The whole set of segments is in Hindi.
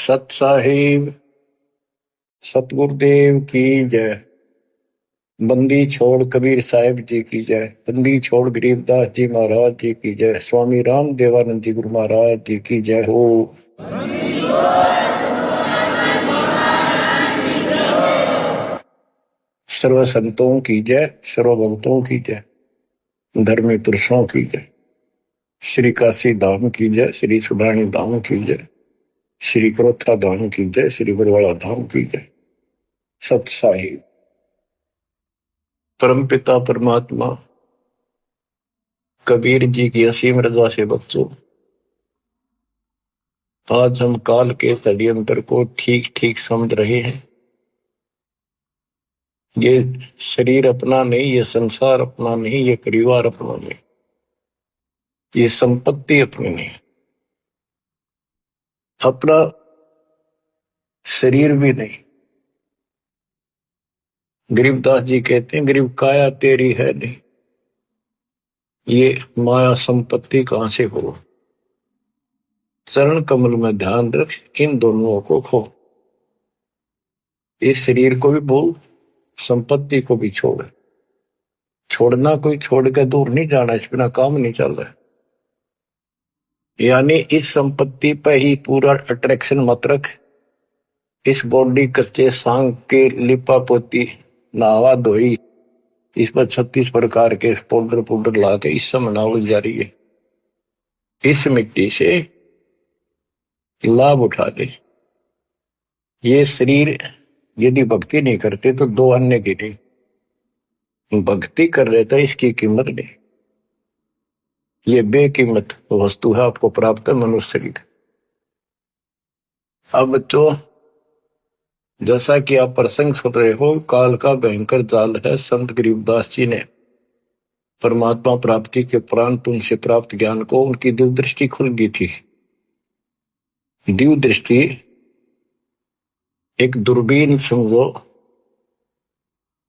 सत साहिब सतगुरुदेव की जय। बंदी छोड़ कबीर साहिब जी की जय। बंदी छोड़ गरीबदास जी महाराज जी की जय। स्वामी राम देवानंद जी गुरु महाराज जी की जय हो। सर्व संतों की जय, सर्व भक्तों की जय, धर्मी पुरुषों की जय। श्री काशी धाम की जय, श्री सुडानी धाम की जय, श्री क्रोथा धाम की जय, श्री बरवाड़ा धाम की जय। सत साहिब परम पिता परमात्मा कबीर जी की असीम रजा से बच्चों, आज हम काल के षड्यंत्र को ठीक ठीक समझ रहे हैं। ये शरीर अपना नहीं, ये संसार अपना नहीं, ये परिवार अपना नहीं, ये संपत्ति अपनी नहीं, अपना शरीर भी नहीं। गरीबदास जी कहते हैं गरीब काया तेरी है नहीं, ये माया संपत्ति कहां से हो। चरण कमल में ध्यान रख, इन दोनों को खो। इस शरीर को भी भूल, संपत्ति को भी छोड़। छोड़ना कोई छोड़ के दूर नहीं जाना, इस बिना काम नहीं चल रहा। यानी इस संपत्ति पे ही पूरा अट्रैक्शन मत रख। इस बॉडी कच्चे सांग के लिपा पोती नहावा धोई, इस पर 36 प्रकार के पाउडर पाउडर ला के इस समय नावल जा रही है। इस मिट्टी से लाभ उठा ले। ये शरीर यदि भक्ति नहीं करते तो दो अन्य की नहीं, भक्ति कर रहे तो इसकी कीमत नहीं। ये बेकीमत वस्तु है, आपको प्राप्त है मनुष्य शरीर। अब तो जैसा कि आप प्रसंग सुन रहे हो, काल का भयंकर जाल है। संत गरीबदास जी ने परमात्मा प्राप्ति के उपरांत उनसे प्राप्त ज्ञान को उनकी दिव्य दृष्टि खुल गई थी। दिव्य दृष्टि एक दूरबीन समझो,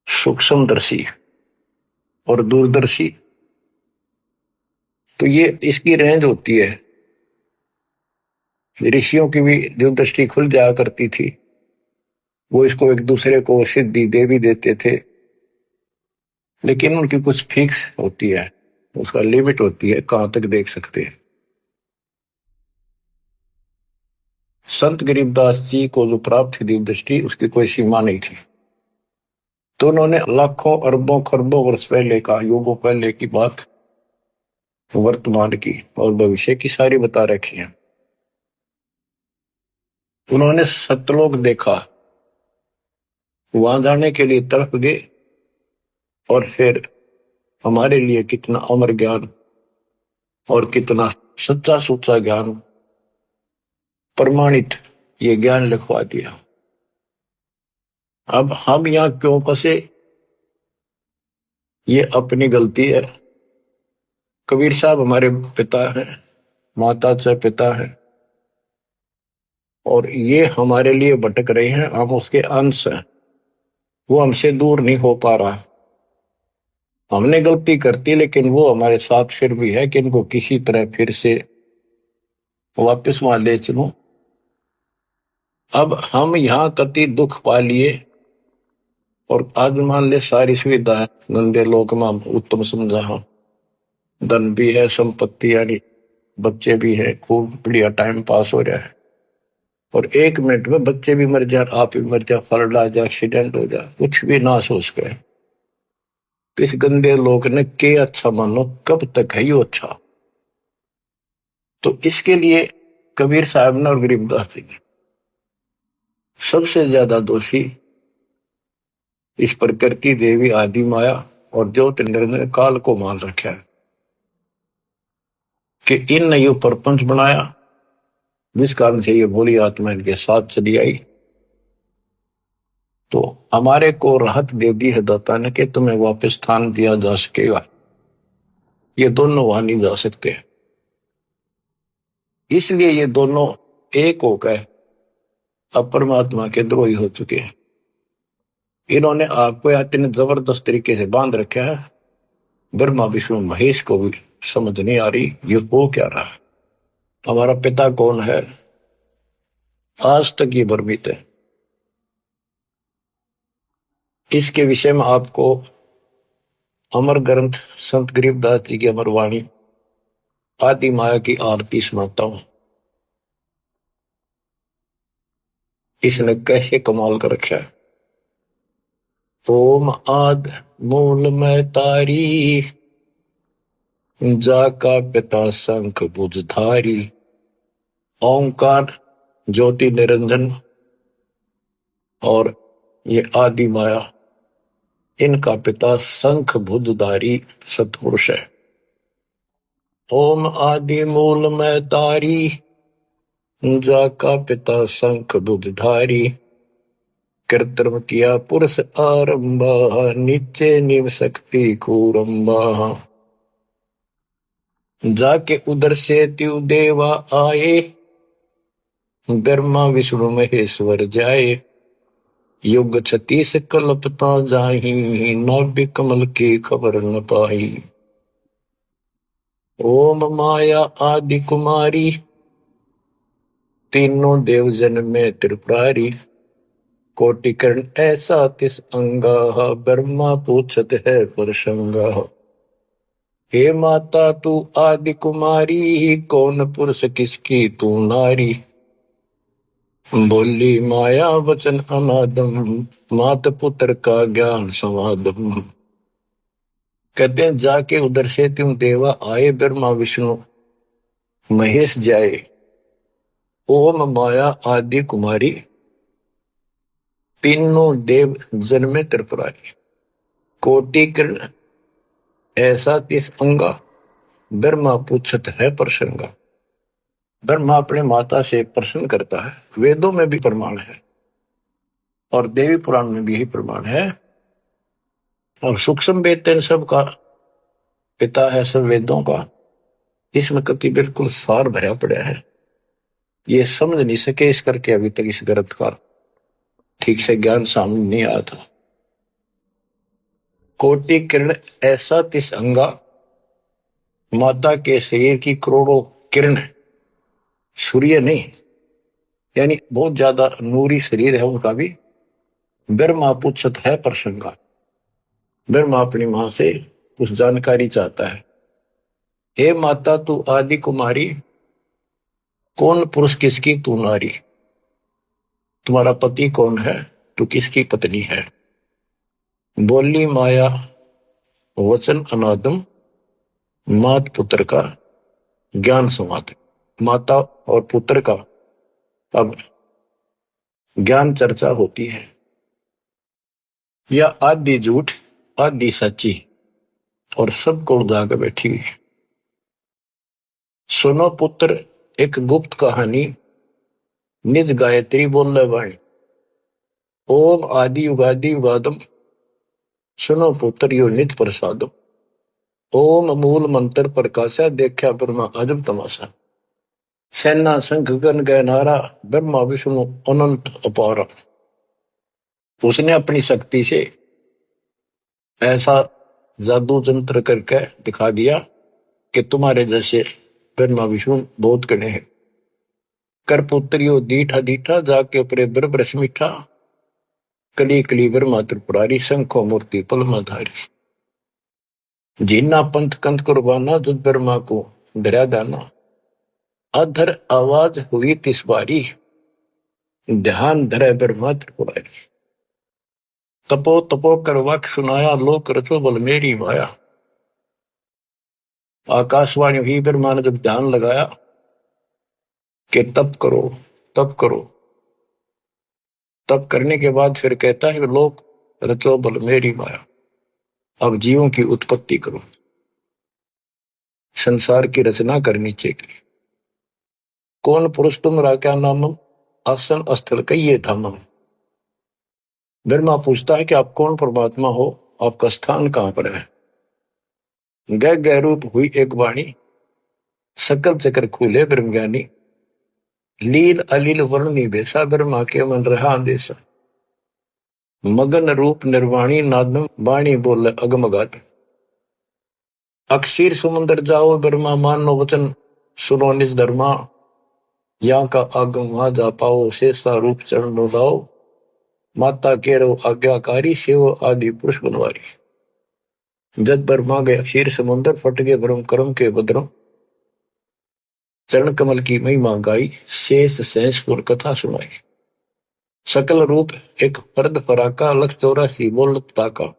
सूक्ष्मदर्शी और दूरदर्शी, तो ये इसकी रेंज होती है। ऋषियों की भी दिव्य दृष्टि खुल जाया करती थी, वो इसको एक दूसरे को सिद्धि दे भी देते थे, लेकिन उनकी कुछ फिक्स होती है, उसका लिमिट होती है कहां तक देख सकते हैं। संत गरीबदास जी को जो प्राप्त थी दिव्य दृष्टि, उसकी कोई सीमा नहीं थी। तो उन्होंने लाखों अरबों खरबों वर्ष पहले का, युगों पहले की बात वर्तमान की और भविष्य की सारी बता रखी है। उन्होंने सतलोक देखा, वहां जाने के लिए तड़प गए, और फिर हमारे लिए कितना अमर ज्ञान और कितना सच्चा सुच्चा ज्ञान प्रमाणित ये ज्ञान लिखवा दिया। अब हम यहां क्यों फंसे, ये अपनी गलती है। कबीर साहब हमारे पिता हैं, माता से पिता हैं, और ये हमारे लिए भटक रहे हैं, हम उसके अंश हैं। वो हमसे दूर नहीं हो पा रहा। हमने गलती करती, लेकिन वो हमारे साथ फिर भी है कि इनको किसी तरह फिर से वापस वहां ले चलूं। अब हम यहां कति दुख पा लिए, और आज मान ले सारी सुविधा है, नंदे लोक में उत्तम समझा हम, धन भी है, संपत्ति यानी बच्चे भी है, खूब बढ़िया टाइम पास हो रहा है। और एक मिनट में बच्चे भी मर जाए, आप भी मर जाए, फ्लड आ जाए, एक्सीडेंट हो जाए, कुछ भी नाश हो सके। तो इस गंदे लोग ने के अच्छा मानो, कब तक है यो अच्छा। तो इसके लिए कबीर साहब ने और गरीबदास जी ने सबसे ज्यादा दोषी इस प्रकृति देवी आदि माया और ज्योतिर्मय ने काल को मान रखा है कि इन ने यो प्रपंच बनाया, जिस कारण से ये भोली आत्मा इनके साथ चली आई। तो हमारे को राहत दे दी है दाता ने कि तुम्हें वापस स्थान दिया जा सकेगा। ये दोनों वहां नहीं जा सकते, इसलिए ये दोनों एक होकर अब परमात्मा के द्रोही हो चुके हैं। इन्होंने आपको इतने जबरदस्त तरीके से बांध रखा है, ब्रह्मा विष्णु महेश को भी समझ नहीं आ रही ये हो क्या रहा है। हमारा पिता कौन है, आज तक ये भ्रमित है। इसके विषय में आपको अमर ग्रंथ संत गरीबदास जी की अमर वाणी आदि माया की आरती सुनाता हूं। इसने कैसे कमाल कर रखा है। ओम आद मूल में तारी, जाका पिता शंख भुजधारी। ओंकार ज्योति निरंजन और ये आदि माया, इनका पिता शंख भुजधारी सतपुरुष है। ओम आदि मूल में तारी, जाका पिता शंख भुजधारी। कृत्रिम किया पुरुष आरंभा, नीचे निव शक्ति कूरंबा। जाके उधर से त्यु देवा आए, ब्रह्मा विष्णु महेश्वर जाए। युग 36 कल्पता जाही, नाभि कमल की खबर न पाई। ओम माया आदि कुमारी, तीनों देव जन में त्रिपुरारी। कोटिकर्ण ऐसा तिस अंगा, ब्रह्मा पूछत है प्रसंगा। हे माता तू आदि कुमारी, कौन पुरुष किसकी तू नारी। बोली माया वचन अनादम, मात पुत्र का ज्ञान समादम। कहते हैं जाके उधर से तुम देवा आए, ब्रह्मा विष्णु महेश जाए। ओम माया आदि कुमारी, तीनों देव जन में त्रिपुरारी। कोटि किरण ऐसा तिस अंगा, ब्रह्मा पूछत है प्रसंगा। ब्रह्मा अपने माता से प्रश्न करता है। वेदों में भी प्रमाण है और देवी पुराण में भी यही प्रमाण है। और सूक्ष्म वेद इन सब का पिता है, सब वेदों का। इसमें कति बिल्कुल सार भरा पड़ा है। ये समझ नहीं सके इस करके अभी तक इस ग्रंथ का ठीक से ज्ञान सामने नहीं आया था। कोटि किरण ऐसा तिस अंगा, माता के शरीर की करोड़ों किरण, सूर्य नहीं, यानी बहुत ज्यादा नूरी शरीर है उनका भी। ब्रह्मा पूछत है प्रसंगा। ब्रह्मा अपनी मां से कुछ जानकारी चाहता है। हे माता तू आदि कुमारी, कौन पुरुष किसकी तू नारी। तुम्हारा पति कौन है, तू किसकी पत्नी है। बोली माया वचन अनादम, मात पुत्र का ज्ञान समाद। माता और पुत्र का अब ज्ञान चर्चा होती है। यह आदि झूठ आदि सच्ची और सबको उड़ाकर बैठी हुई है। सुनो पुत्र एक गुप्त कहानी, निज गायत्री बोल वाणी। ओम आदि युगादि युगादम, सुनो पुत्र यो निज प्रसादम। ओम मूल मंत्र प्रकाशा, देखा ब्रह्मा अजब तमाशा। सेना शंख गण गय नारा, ब्रह्मा विष्णु अनंत अपारा। उसने अपनी शक्ति से ऐसा जादू जंत्र करके दिखा दिया कि तुम्हारे जैसे ब्रह्मा विष्णु बहुत गणे हैं। कर पुत्रियो दीठा दीठा, जाके अपने ब्रह्म मीठा। कली कली ब्रह्मा त्रिपुरारी, शंखो मूर्ति पलमाधारी। जीना पंथ कंथ कुर्बाना, दुध ब्रह्मा को दरिया दाना। अधर आवाज हुई तिस बारी, ध्यान धरे ब्रह्मा त्रिपुरारी। तपो तपो कर वाक्य सुनाया, लोक रचो बल मेरी माया। आकाशवाणी हुई, ब्रह्मा ने जब ध्यान लगाया कि तप करो तप करो। तप करने के बाद फिर कहता है लोक रचो बल मेरी माया। अब जीवों की उत्पत्ति करो, संसार की रचना करनी चाहिए। कौन पुरुष तुमरा क्या नामम, आसन स्थल कहिए धामम। ब्रह्मा पूछता है कि आप कौन परमात्मा हो, आपका स्थान कहां पर है। गह गह रूप हुई एक वाणी, सकल चक्र खुले ब्रह्म ज्ञानी। लील अलील वर्णी बेसा, ब्रह्मा के मन रहा देसा। मगन रूप निर्वाणी, नादम वाणी बोले अगमगात। अक्षीर समुद्र जाओ ब्रह्मा, मानो वचन सुनो निज धर्मा। यहाँ का आगम वहां जा पाओ, शेषा रूप चरण लाओ, माता केरो आज्ञाकारी, शिव आदि पुरुष बनवारी। जद पर मांगे क्षीर समुद्र, फट गए ब्रह्म कर्म के बद्रम, चरण कमल की महिमा गाई, शेष सहसपुर कथा सुनाई। सकल रूप एक फर्द फराका, लख 84 बोलत ताका,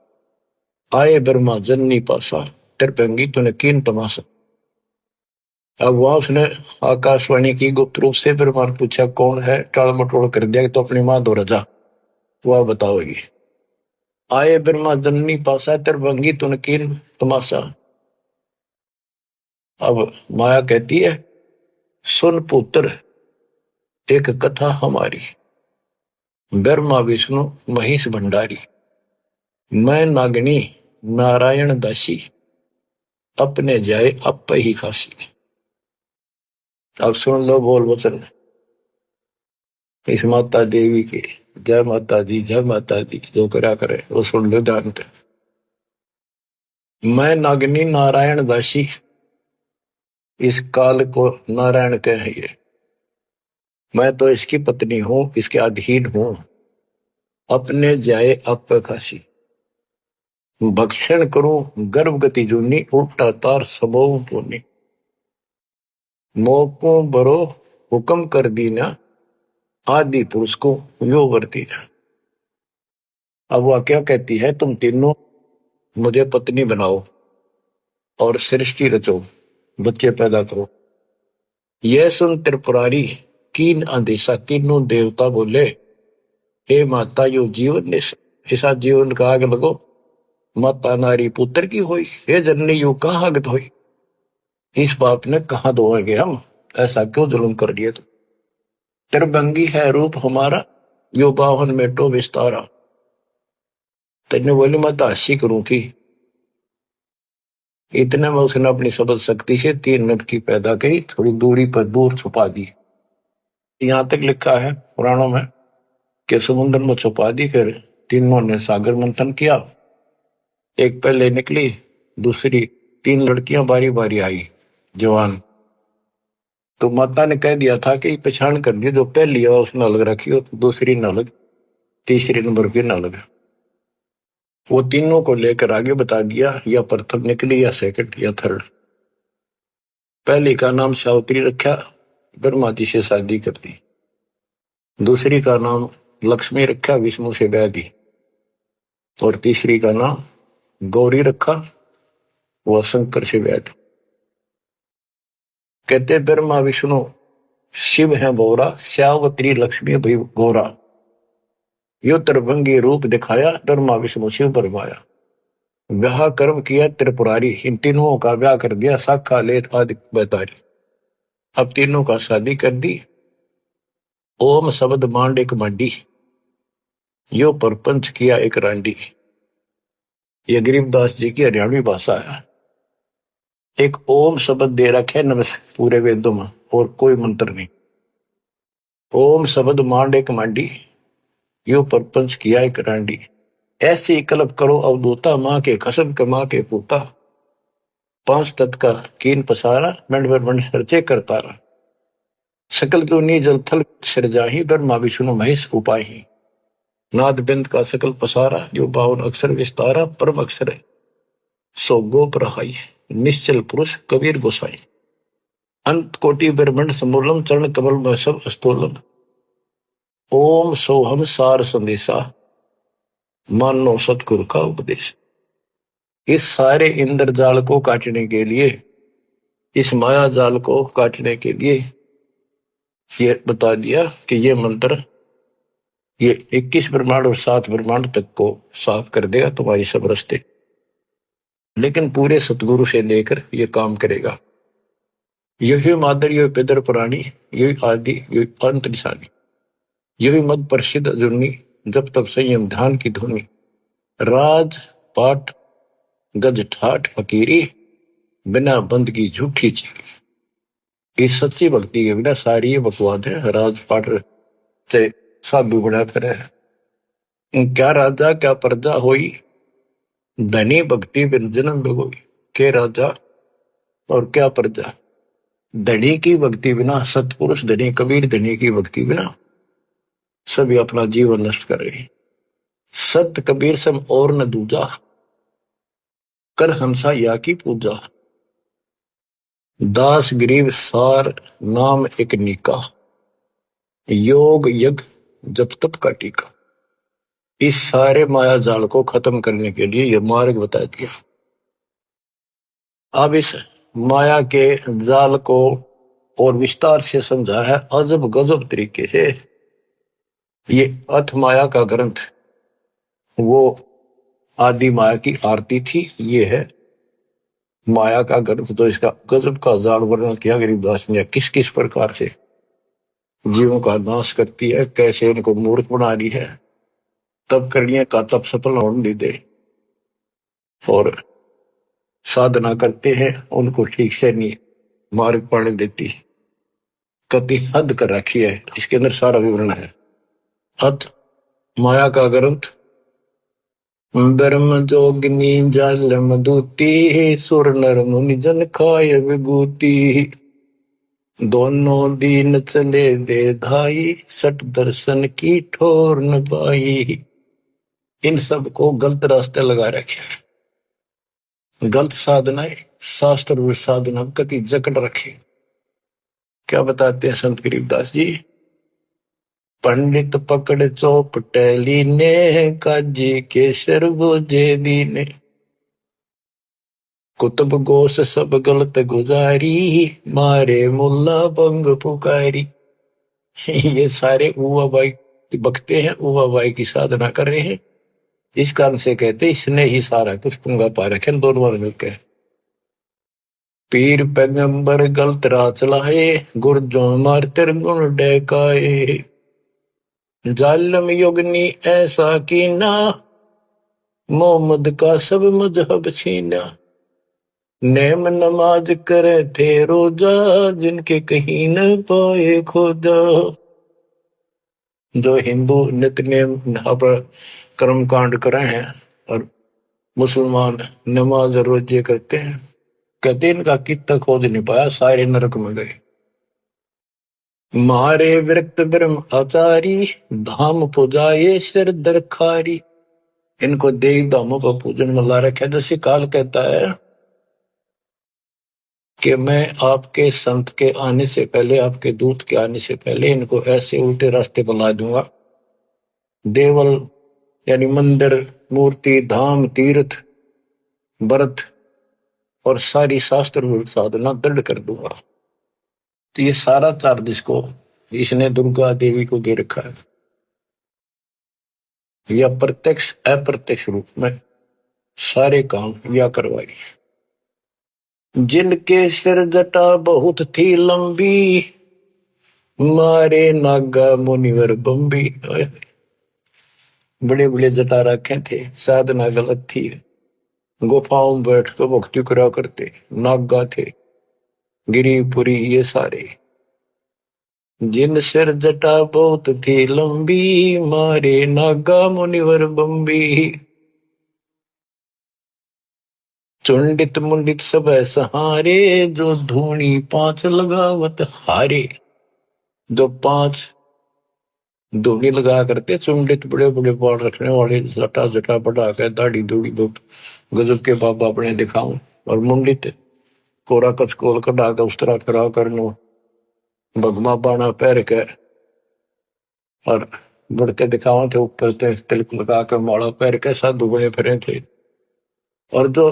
आए ब्रह्मा जननी पासा, तिरपंगी तूने कीन तमाशा। अब वहां उसने आकाशवाणी की गुप्त रूप से ब्रह्मा ने पूछा कौन है, टाल मटोल कर दिया तो अपनी मां दो रजा, वह बताओगी। आए ब्रह्मा जननी पासा, तिरपंगी तूने कीन तमाशा। अब माया कहती है सुन पुत्र एक कथा हमारी, ब्रह्मा विष्णु महेश भंडारी, मैं नागनी नारायण दासी, अपने जाए अप ही खासी। अब सुन लो बोल वचन इस माता देवी के। जय माता दी, जय माता दी, जो करा करे वो सुन लो ध्यान से। मैं नागनी नारायण दासी, इस काल को नारायण कहे ये, मैं तो इसकी पत्नी हूं, इसके अधीन हूं, अपने जाए अप खासी, भक्षण करूं गर्भगति जूनी, उल्टा तार सबो पुनी, मोको बरो हुक्म कर दीना, आदि पुरुष को यो वर्ती ना। अब वह क्या कहती है, तुम तीनों मुझे पत्नी बनाओ और सृष्टि रचो, बच्चे पैदा करो। यह सुन त्रिपुरारी कीन आदेशा, तीनों देवता बोले हे माता यो जीवन ने ऐसा जीवन का आग लगो, माता नारी पुत्र की होई, हे जननी यू कहाँ आगत होई, इस बाप ने कहा दोगे हम, ऐसा क्यों जुल्म कर दिया तुम। त्रिभंगी है रूप हमारा, यो बाहन में टो विस्तारा। तेने बोली मैं तो हंसी करूं थी, इतने में उसने अपनी सबद शक्ति से 3 लड़की पैदा करी, थोड़ी दूरी पर दूर छुपा दी। यहां तक लिखा है पुराणों में कि समुद्र में छुपा दी, फिर तीनों ने सागर मंथन किया, एक पहले निकली, दूसरी 3 लड़कियां बारी बारी आई जवान, तो माता ने कह दिया था कि पहचान कर दी, जो पहली है उसने अलग रखी हो, दूसरी न अलग, तीसरी नंबर भी न अलग। वो तीनों को लेकर आगे बता दिया, या प्रथम निकली या सेकंड या थर्ड। पहली का नाम सावित्री रखा, ब्रह्मा जी से शादी कर दी। दूसरी का नाम लक्ष्मी रखा, विष्णु से ब्याह दी। और तीसरी का नाम गौरी रखा, वह शंकर से ब्याह दी। कहते ब्रह्मा विष्णु शिव है बोरा, सावित्री लक्ष्मी भई गौरा, यो त्रिभंगी रूप दिखाया, ब्रह्मा विष्णु शिव बरमाया। ब्याह कर्म किया त्रिपुरारी, इन तीनों का ब्याह कर दिया, साखा लेत आदि बैतारी। अब तीनों का शादी कर दी। ओम शब्द मांड एक मांडी, यो परपंच किया एक रांडी। ये गरीबदास जी की हरियाणवी भाषा है। एक ओम शब्द दे रखे नमस् पूरे वेदों में, और कोई मंत्र नहीं। ओम शब्द मांड एक मांडी, यो परपंच किया एक रांडी। ऐसे कल्प करो अवधूता, मां के कसम कमा के पूता, 5 तत्व का कीन पसारा, मंड मंड सर्चे कर तारा। सकल दुनी जल थल सिरजाही, ब्रह्मा विष्णु महेश उपाही। नाद बिंद का सकल पसारा, जो 52 अक्षर विस्तारा, परम अक्षर है सो गोप रहाई, निश्चल पुरुष कबीर गोसाई। अंत कोटि ब्रह्मंड समूलम, चरण कमल में सब अस्तोलम। ओम सोहम सार संदेशा, मानो सतगुरु का उपदेश। इस सारे इंद्रजाल को काटने के लिए, इस माया जाल को काटने के लिए ये बता दिया कि ये मंत्र ये 21 ब्रह्मांड और 7 ब्रह्मांड तक को साफ कर देगा तुम्हारी सब रास्ते, लेकिन पूरे सतगुरु से लेकर ये काम करेगा। यही मादर, यही पितर पुराणी, यही आदि, यही अंत निशानी, यही मद प्रसिद्ध जुन्नी, जब तब संयम ध्यान की धुनी। राज पाठ गज ठाठ फकीरी, बिना बंद की झूठी चीरी। इस सच्ची भक्ति के बिना सारी ये बकवाद है। राज पाठ से साधु बना फिर क्या राजा क्या प्रजा होई, धनी भक्ति बिन जन्म भगोई। के राजा और क्या प्रजा, धनी की भक्ति बिना, सतपुरुष धनी कबीर धनी की भक्ति बिना सभी अपना जीवन नष्ट कर रहे हैं। सत कबीर सम और न दूजा, कर हंसा या की पूजा। दास गरीब सार नाम एक नीका, योग यज्ञ जप तप का टीका। इस सारे माया जाल को खत्म करने के लिए यह मार्ग बता दिया। अब इस माया के जाल को और विस्तार से समझा है अजब गजब तरीके से। ये अथ माया का ग्रंथ वो आदि माया की आरती थी, ये है माया का ग्रंथ। तो इसका गजब का जाल वर्णन किया गरीबदास ने, किस किस प्रकार से जीवों का नाश करती है, कैसे इनको मूर्ख बना रही है, तब करने का तब सफल होने दे, और साधना करते हैं उनको ठीक से नहीं मार्ग पाने देती, कति हद कर रखी है। इसके अंदर सारा विवरण है। अत माया का ग्रंथ ब्रह्म जोगिनी जल मधुती, सुर नर मुनि जन खाय विभूति। दोनों दीन चले दे धाई, सट दर्शन की ठोर न पाई। इन सब को गलत रास्ते लगा रखे, गलत साधनाएं, शास्त्र साधना कति जकड़ रखे। क्या बताते हैं संत गरीबदास जी? पंडित पकड़ चौपटेली ने, काजी के सर बोझे दीने। कुतुब गोस सब गलत गुजारी, मारे मुल्ला बंग पुकारी। ये सारे उवा बाई बकते हैं, उवा बाई की साधना कर रहे हैं। इस कारण से कहते इसने ही सारा कुछ पुंगा पा रखे दोनों मिलकर। पीर पैगंबर गलत राह चलाए, गुरजो मार तेर गुण डकाए। जालम युगनी ऐसा कीना, मोहम्मद का सब मजहब छीना। नेम नमाज करे थे रोजा, जिनके कहीं न पाए खोजा। जो हिंदू नित्य नेम कर्म कांड कर रहे हैं और मुसलमान नमाज रोजे करते हैं, कहते इनका कितना खोज नहीं पाया, सारे नरक में गए। मारे विरक्त ब्रह्म आचारी, धाम पुजाए सिर दरखारी। इनको देव धामों का पूजन में ला रखा। जैसे काल कहता है कि मैं आपके संत के आने से पहले, आपके दूत के आने से पहले इनको ऐसे उल्टे रास्ते पर ला दूंगा। देवल यानी मंदिर, मूर्ति, धाम, तीर्थ, व्रत और सारी शास्त्र साधना दृढ़ कर दूंगा। तो ये सारा चार्ज इसको इसने दुर्गा देवी को दे रखा है। या प्रत्यक्ष अप्रत्यक्ष रूप में सारे काम या करवाई। जिनके सिर जटा बहुत थी लंबी, मारे नागा मुनिवर बम्बी। बड़े बड़े जटा रखे थे, साधना गलत थी, गुफाओं में बैठ कर भक्ति करा करते, नागा थे, गिरिपुरी ये सारे। जिन सिर जटा बहुत थी लंबी, मारे नागा मुनिवर बम्बी। चुंडित मुंडित सब सहारे, जो धूनी पांच लगावत हारे। जो पांच धूनी लगा करते, चुंडित बड़े बड़े बाल रखने वाले, लटा जटा बढ़ा कर दाढ़ी दूढ़ी गजब के बाबा अपने दिखाऊं, और मुंडित कोरा कचकोल कटा कर उस तरह करा कर भगमा बाणा पैर के और बढ़ते दिखावा थे, ऊपर से तिलक लगा कर माला पैर के साधु बने फिरे थे। और जो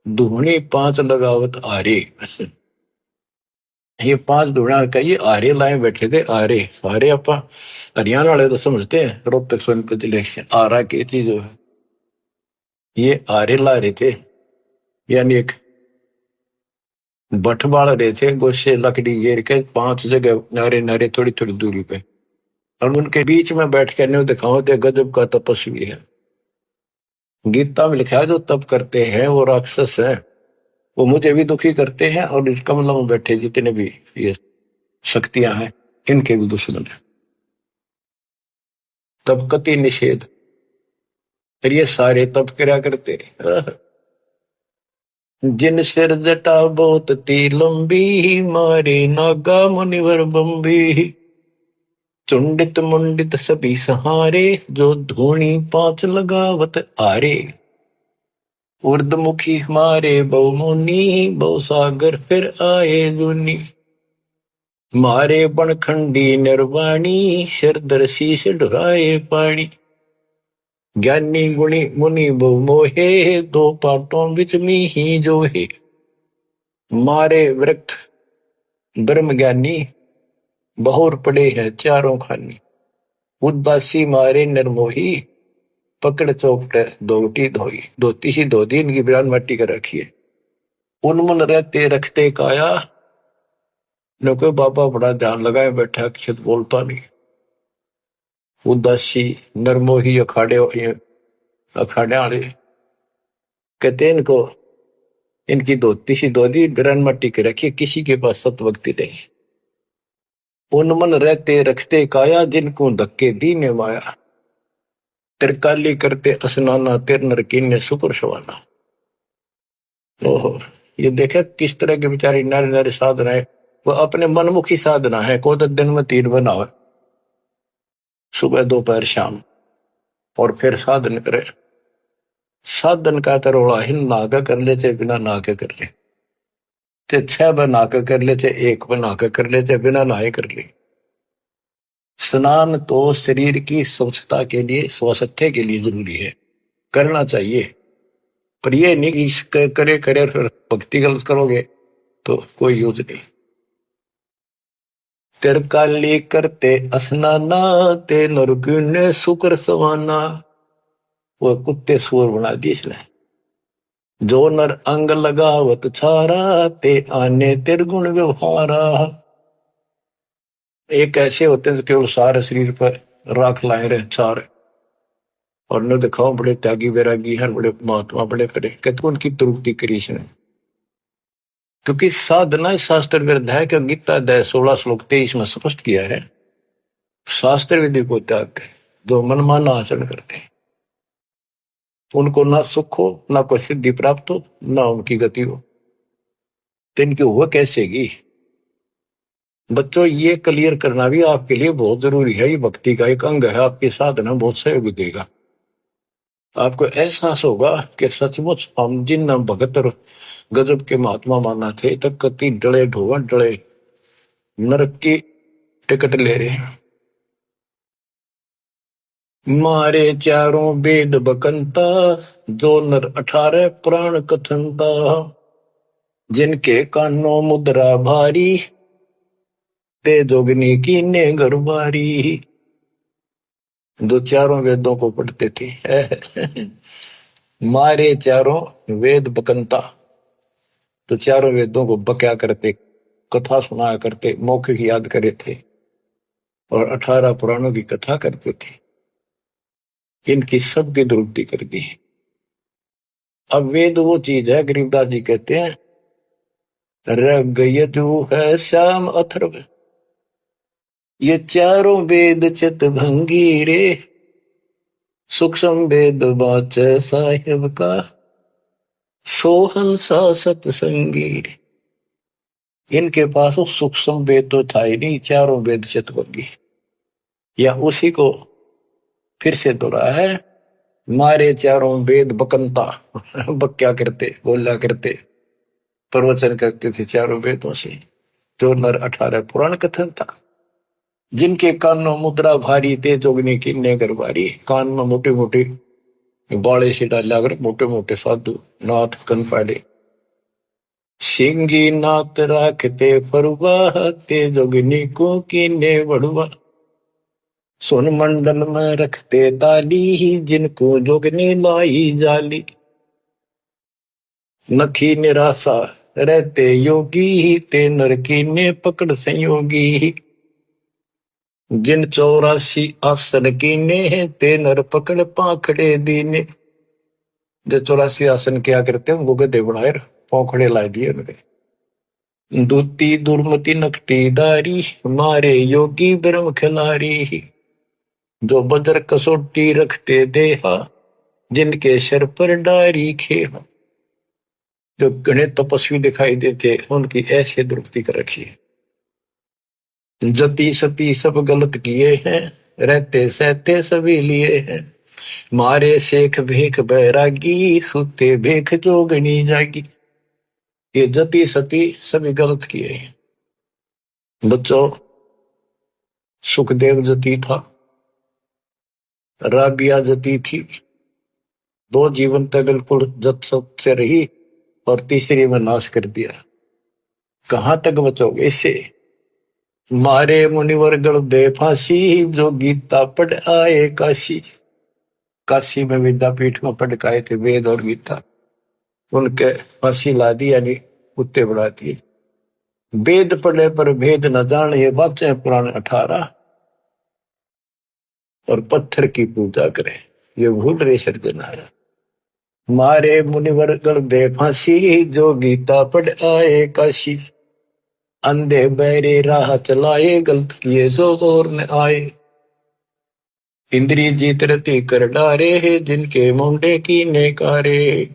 धूनी पांच लगावत आरे, ये पांच धूणा का ये आरे लाए बैठे थे। आरे आरे अपा हरियाणा वाले तो समझते हैं, रोहतक सोनपत जिले आरा की चीज है। ये आरे ला रहे थे, यानी एक बठ बाल रहे थे, गोशे लकड़ी घेर के पांच जगह नारे नारे थोड़ी थोड़ी दूरी पे, और उनके बीच में बैठ कर न्यू दिखाओ थे गजब का तपस्वी है। गीता में लिखा है जो तप करते हैं वो राक्षस है, वो मुझे भी दुखी करते हैं, और इस कमलों में बैठे जितने भी ये शक्तियां हैं इनके भी दुश्मन है। तब कति निषेध, फिर ये सारे तप करा करते। जिन सिर जटा बहुत ती लंबी, मारे नागा मुनिवर बम्बी। चुंडित मुंडित सभी सहारे, जो धूणी पांच लगावत आरे। उर्दमुखी हमारे बहुमुनि, बहु सागर फिर आए जुनी। मारे बनखंडी निर्वाणी, सिरदर शीश ढुराए पानी। ज्ञानी गुणी मुनि बहु मोहे, दो पाटों बिच मी ही जो है। मारे वृक्ष ब्रह्म ज्ञानी, बहुर पड़े हैं चारों खानी। उदासी मारे निर्मोही, पकड़ चौपटे दोटी धोई। धोती सी धो दी, इनकी बिरान मट्टी कर रखी है। उनमन रहते रखते काया, न कोई बाबा बड़ा ध्यान लगाए बैठा, अक्षत बोलता नहीं। उदासी नरमोही अखाड़े वाले कहते इनको, इनकी धोती सी धोती बिरान मट्टी के रखी, किसी के पास सतभक्ति नहीं। उनमन रहते रखते काया, जिनको धक्के दीने माया। तिरकाली करते स्नाना, तिर नरकीन ने सुपर सवाना। ओहो, ये देखे किस तरह के बेचारी नारी नारी साधना है। वो अपने मनमुखी साधना है। को तो दिन में 3 बनावे, सुबह दोपहर शाम, और फिर साधन करे। साधन का तरोड़ा हिन नागा कर ले, चाहे बिना नाके कर ले, चाहे 6 बना के कर ले, चाहे 1 बना के कर ले, चाहे बिना नहाए कर ले। स्नान तो शरीर की स्वच्छता के लिए, स्वास्थ्य के लिए जरूरी है, करना चाहिए। पर ये नहीं कि करे करे भक्ति गलत करोगे तो कोई यूज नहीं। तिरकाली करते स्नाना, ते नरकुन ने शुक्र सवाना। वो कुत्ते सुअर बना दिए इसने। जो नर अंग लगावत छारा, ते आने तिरगुण व्यवहारा। एक ऐसे होते हैं केवल सारे शरीर पर राख लाए रहे सारे, और न दिखाओ बड़े त्यागी वैरागी हैं, बड़े महात्मा, बड़े करे, कहते उनकी त्रुटि करी इसने। क्योंकि साधना शास्त्र विरुद्ध है कि गीता अध्याय 16 श्लोक 23 में स्पष्ट किया है, शास्त्र विधि को त्याग कर जो मनमाना आचरण करते हैं, उनको ना सुख हो, ना कोई सिद्धि प्राप्त हो, ना उनकी गति हो। तो इनकी हुआ कैसेगी? बच्चों, ये क्लियर करना भी आपके लिए बहुत जरूरी है। ये भक्ति का एक अंग है, आपकी साधना बहुत सहयोग देगा। आपको एहसास होगा कि सचमुच हम जिन भगत और गजब के महात्मा माना थे, तक कति डले ढोवन डले नरक की टिकट ले रहे हैं। मारे चारों वेद बकंता, जो नर 18 पुराण कथनता। जिनके कानों मुद्रा भारी, ते जोगनी की ने गरबारी। जो चारों वेदों को पढ़ते थे मारे चारों वेद बकंता, तो चारों वेदों को बक्या करते, कथा सुनाया करते, मौखिक याद करे थे, और 18 पुराणों की कथा करते थे। इनकी सबकी दुरुक्ति कर दी। अब वेद वो चीज है, गरीबदास जी कहते हैं, रग यजु है श्याम अथर्व, ये चारों वेद चित भंगी रे। सूक्ष्म वेद बाच साहिब का, सोहंसा सतसंगी रे। इनके पास सूक्ष्म वेद तो था ही नहीं, चारों वेद चित भंगी। या उसी को फिर से दोहरा है, मारे चारों वेद बकंता बक्या करते, बोला करते, प्रवचन करते थे चारों वेदों से, जो नर 18 पुराण कथन था। जिनके कानों मुद्रा भारी, ते जोगनी की ने गरबारी। कान में मोटे मोटे बाले से डाला कर मोटे मोटे साधु नाथ कन पाड़े। सिंगी नाथ राखते फरुआ, ते जोगनी को कीने बढ़ुआ। सोन मंडल में रखते ताली, जिनको जोगनी लाई जाली। नखी निराशा रहते योगी, ते नर की ने पकड़ संयोगी। जिन 84 आसन कीने, ते नर पकड़ पाखड़े दीने। जो 84 आसन क्या करते हैं, उनको गधे बनाए पौखड़े ला दिए उनके। दूती दुर्मति नकटी दारी, मारे योगी ब्रह्म खिलारी। जो बजर कसोटी रखते देहा, जिनके सर पर डारी खेहा। जो घने तपस्वी दिखाई देते उनकी ऐसे दुरुक्ति कर रखी है। जति सती सब गलत किए हैं, रहते सहते सभी लिए हैं, मारे शेख भेख बैरागी, सुते भेख जोगनी जागी। ये जति सती सभी गलत किए हैं। बच्चों, सुखदेव जति था, राबिया जति थी, दो जीवन तक बिल्कुल जत सत से रही और तीसरी में नाश कर दिया। कहां तक बचोगे इससे? मारे मुनिवर गण दे फांसी, जो गीता पढ़ आए काशी। काशी में विद्यापीठ में पढ़ के आए थे वेद और गीता, उनके फांसी ला दी, यानी कुत्ते बढ़ा दिए। वेद पढ़े पर भेद न जान, ये बातें पुराण 18, और पत्थर की पूजा करें, ये भूल रहे सर्जनहारा। मारे मुनिवर गण दे फांसी, जो गीता पढ़ आए काशी। अंधे बहरे राह चलाए, गलत किए जो और न आए। इंद्री जीत रति कर डारे है, जिनके मुंडे की नेकारे।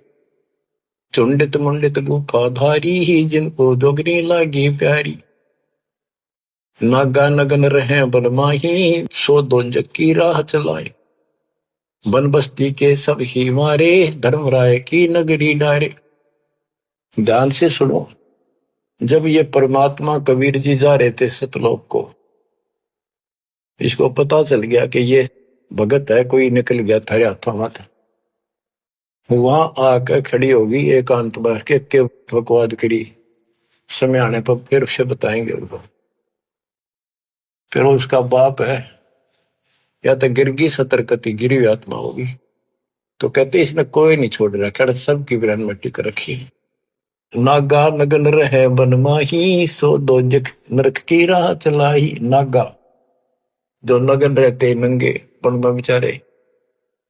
चुंडित मुंडित गुफा धारी ही, जिनको जोगनी लागी प्यारी। नागा नगन रहे बनमाही, सो दो जग की राह चलाए। बन बस्ती के सब ही मारे, धर्मराय की नगरी डारे। ध्यान से सुनो, जब ये परमात्मा कबीर जी जा रहे थे सतलोक को, इसको पता चल गया कि ये भगत है, कोई निकल गया थारे हाथों मत। वहां आकर खड़ी होगी एकांत बैठ के बकवाद करी, समय आने पर फिर से बताएंगे उनको। फिर उसका बाप है, या तो गिरगी सतर्कती गिरी हुई आत्मा होगी, तो कहते इसने कोई नहीं छोड़ रखा, सबकी बिरान मिट्टी कर रखी। नागा नगन रहे बनमाही, सो दो जग नरक की राह चलाई। नागा जो नगन रहते नंगे वन में बेचारे,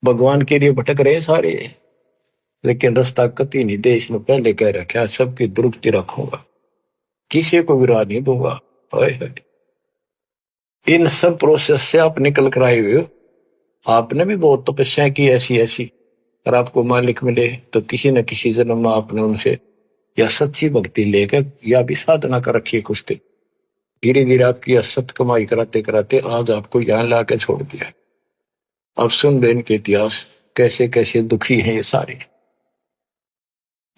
भगवान के लिए भटक रहे सारे, लेकिन रास्ता कति नहीं। देश ने पहले कह रखा सबकी दुरुक्ति रखूंगा, किसी को विराह नहीं दूंगा। इन सब प्रोसेस से आप निकल कर आए हुए हो। आपने भी बहुत तपस्या की ऐसी ऐसी, और आपको मालिक मिले तो किसी न किसी जन्म में आपने उनसे या सच्ची भक्ति लेकर या भी साधना कर रखी है कुछ दिन। धीरे धीरे आपकी असत कमाई कराते कराते आज आपको यहाँ लाके छोड़ दिया। अब सुन दे इनके इतिहास, कैसे कैसे दुखी हैं ये सारे।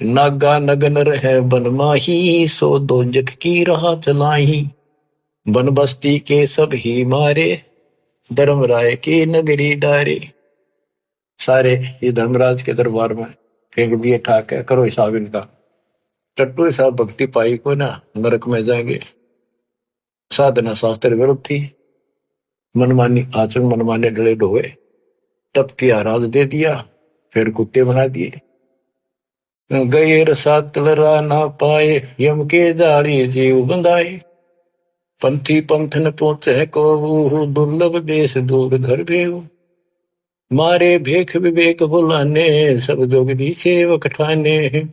नागा नगन रहे बनमाही, सो दो जग की राह चलाई। बन बस्ती के सब ही मारे, धर्मराय की नगरी डारे। सारे ये धर्मराज के दरबार में फेंक दिए ठाक है, करो हिसाब इनका। टट्टू हिसाब भक्ति पाई को ना नरक में जाएंगे। साधना शास्त्र विरुद्ध थी, मनमानी आचरण, मनमाने डले ढोए, तब किया राज दे दिया, फिर कुत्ते बना दिए। गए रसा तलरा ना पाए, यम के जाली जीव बंधाए। पंथी पंथ न पहुंचे को, दुर्लभ देश दूर घर भेऊ। मारे भेख विवेक भुलाने, सब जोगदी सेवक ठाने।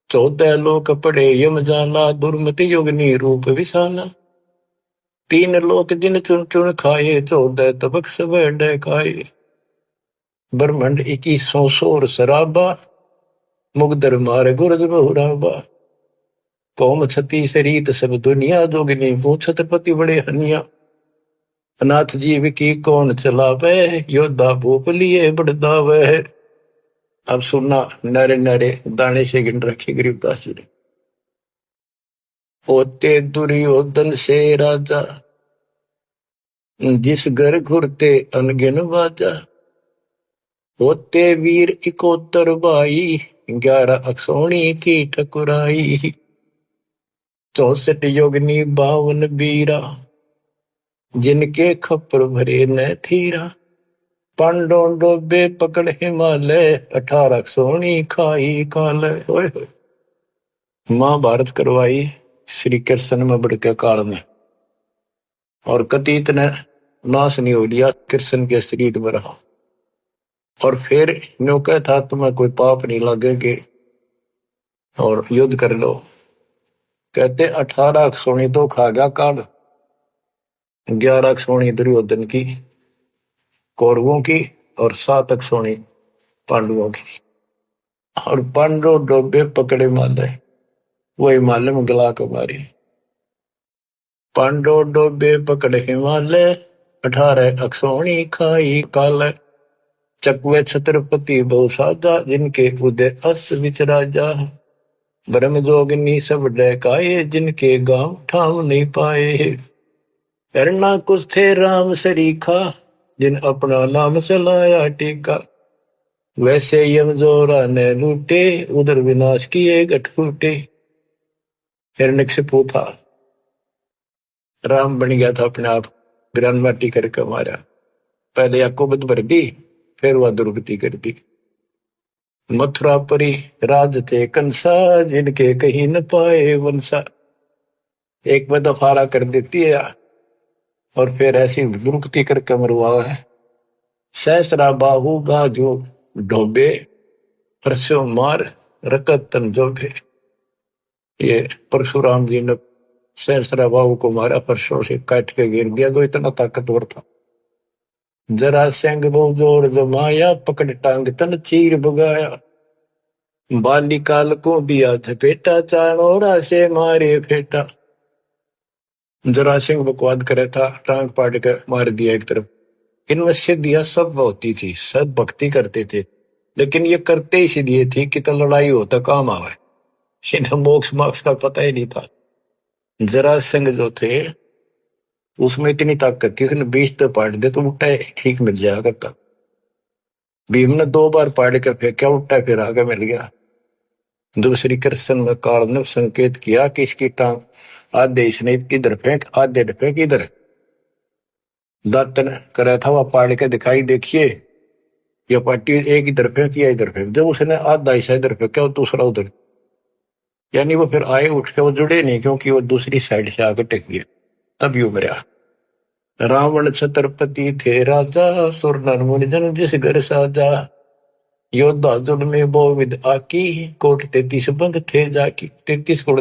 14 लोक पड़े यम जाला, दुर्मति योगनी रूप विशाला। 3 लोक जिन चुन चुन खाए, 14 तबक सब डकाए। ब्रह्मंड 21 सोर शराबा, मुगदर मार गुरद बहुराबा। कौम छती शरीत सब दुनिया, जोगनी छत्रपति बड़े हनिया। अनाथ जीव की कौन चलावे, योद्धा भूप लिए बड़दावे। अब सुनना, नारे नारे दाने से गिन रखे गरीबदास जी ने। होते दुर्योधन से राजा, जिस घर घुरते अनगिन बाजा। होते वीर 71 भाई, 11 अक्षौणी की ठकुराई। 64 योगनी 52 बीरा, जिनके खप्पर भरे न थीरा। पांडों डोबे पकड़ हिमालय, 18 सोनी खाई काल। महाभारत करवाई श्री कृष्ण में बड़के काल में, और कति इतने नाश नहीं हो लिया कृष्ण के शरीर में रहा। और फिर न्यो कह था तुम्हें कोई पाप नहीं लगेगे और युद्ध कर लो। कहते 18 सोनी तो खा गया काल, 11 सोनी दुर्योधन की कौरवों की, और 7 सोनी पांडवों की। और पांडो डोबे पकड़े माले, वो हिमालय में गला को मारी। पांडो डोबे पकड़े हिमालय, 18 अक्षोणी खाई काल। चकवे छत्रपति बहु साजा, जिनके उदय अस्त विच राजा। ब्रह्म जोगिनी सब डहकाए, जिनके गांव ठाव नहीं पाए। करना कुछ थे राम सरीखा, जिन अपना नाम चलाया टीका। वैसे यमजोरा ने लूटे, उधर विनाश किए गठ फूटे। हिरण्यकशिपु था, राम बन गया था अपने आप, ग्रान माटी करके मारा। पहले याकोबत भर दी, फिर वह दुर्गति कर दी। मथुरापुरी राज थे कंसा, जिनके कहीं न पाए वंशा। एक में दफारा कर देती है और फिर ऐसी दुर्गति करके मरवा है। सहस्रा बाहु गाजो ढोबे, परसों मार रकत तन जोबे। ये परशुराम जी ने सहस्रा बाहु को मारा, परसों से काट के गिर दिया, जो इतना ताकतवर था। जरा सिंह बहु जोर जमाया, पकड़ टांग तन चीर भगाया। बालिकाल को दिया था बेटा, चाणोरा से मारे फेटा। जरा सिंह बकवाद करे था, टांग पाट के मार दिया एक तरफ। इनमें सिद्धियां सब होती थी, सब भक्ति करते थे, लेकिन ये करते इसलिए थी कि तो लड़ाई होता काम आवे। इन्हें मोक्ष मोक्ष का पता ही नहीं था। जरा सिंह जो थे उसमें इतनी ताकत थी, उसने 20 तो पाट दे तो उल्टा ठीक मिल जाया करता। भीम ने 2 बार पाड़ के फेंका, उल्टा फिर आगे मिल गया। दूसरी कृष्ण में काल ने संकेत किया कि इसकी टांग आधे इसने इधर फेंक, आधे फेंक इधर। दातन करा था, वह पाड़ के दिखाई, देखिए यह पार्टी एक इधर फेंक या इधर फेंक। जब उसने आधा हिस्सा इधर फेंका और दूसरा उधर, यानी वो फिर आए उठ के, वो जुड़े नहीं क्योंकि वो दूसरी साइड से आगे टेक गया, तब यू मरा। रावण छत्रपति थे राजा, सुर नर मुनि जन जिस घर साजा। योद्धा जुल में बहुविध आकी, कोट 33 बंग थे जाकी। 33 कोट